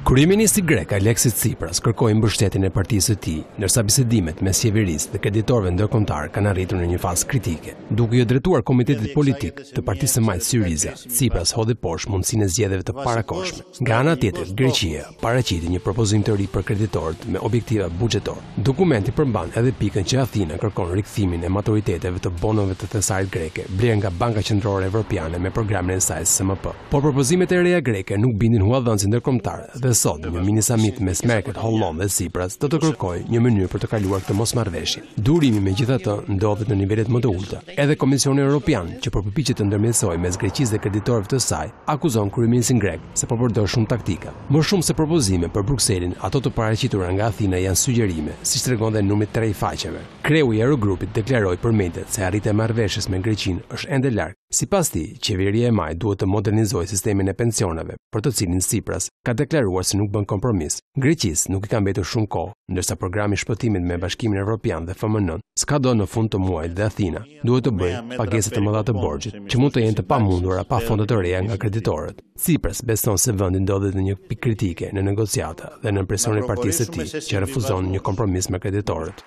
Kryeministri grek Aleksis Tsipras kërkoi mbështetjen e partisë së tij, ndërsa bisedimet mes qeverisë dhe kreditorëve ndërkombëtar kanë arritur në një fazë kritike. Duke ju drejtuar komitetit politik të partisë së majtë Syriza, Tsipras hodhi poshtë mundësinë e zgjedhjeve të parakohshme. Nga ana tjetër, Greqia paraqiti një propozim të ri për kreditorët me objektiva buxhetor. Dokumenti përmban edhe pikën që Athina kërkon rikthimin e maturiteteve të bonove të thesarit greke, blerë nga Banka Qendrore Evropiane me programin e saj SMP. Por propozimet e reja greke nuk bindin huadhënësit ndërkombëtar dhe sot një mini summit mes Merkel, Hollande dhe Tsipras do të kërkojë një mënyrë për të kaluar këtë mosmarrëveshje. Durimi megjithatë ndodhet në nivelet më të ulta. Edhe Komisioni Evropian, që përpiqet të ndërmjetësojë mes Greqisë dhe kreditorëve të saj, akuzon kryeministin grek se po përdor shumë taktika. Më shumë se propozime për Brukselin, ato të paraqitura nga Athina janë sugjerime, siç tregon dhe numri 3 i faqeve. Kreu i Eurogrupit deklaroi për mediat se arritja e marrëveshjes me Greqinë është ende larg. Sipas tij, qeveria e Majt duhet të modernizojë sistemin e pensioneve, për të cilin Tsipras ka deklaruar se nuk bën kompromis. Greqisë nuk i ka mbetur shumë kohë, ndërsa programi i shpëtimit me Bashkimin Evropian dhe FMN s'ka do në fund të muajit dhe Athina duhet të bëjë pagesat e mëdha të borxhit, që mund të jenë të pamundura pa fonde të reja nga kreditorët. Tsipras beson se vendi ndodhet në një pikë kritike në negociata dhe në presionin e partisë së tij, që refuzon një kompromis me kreditorët.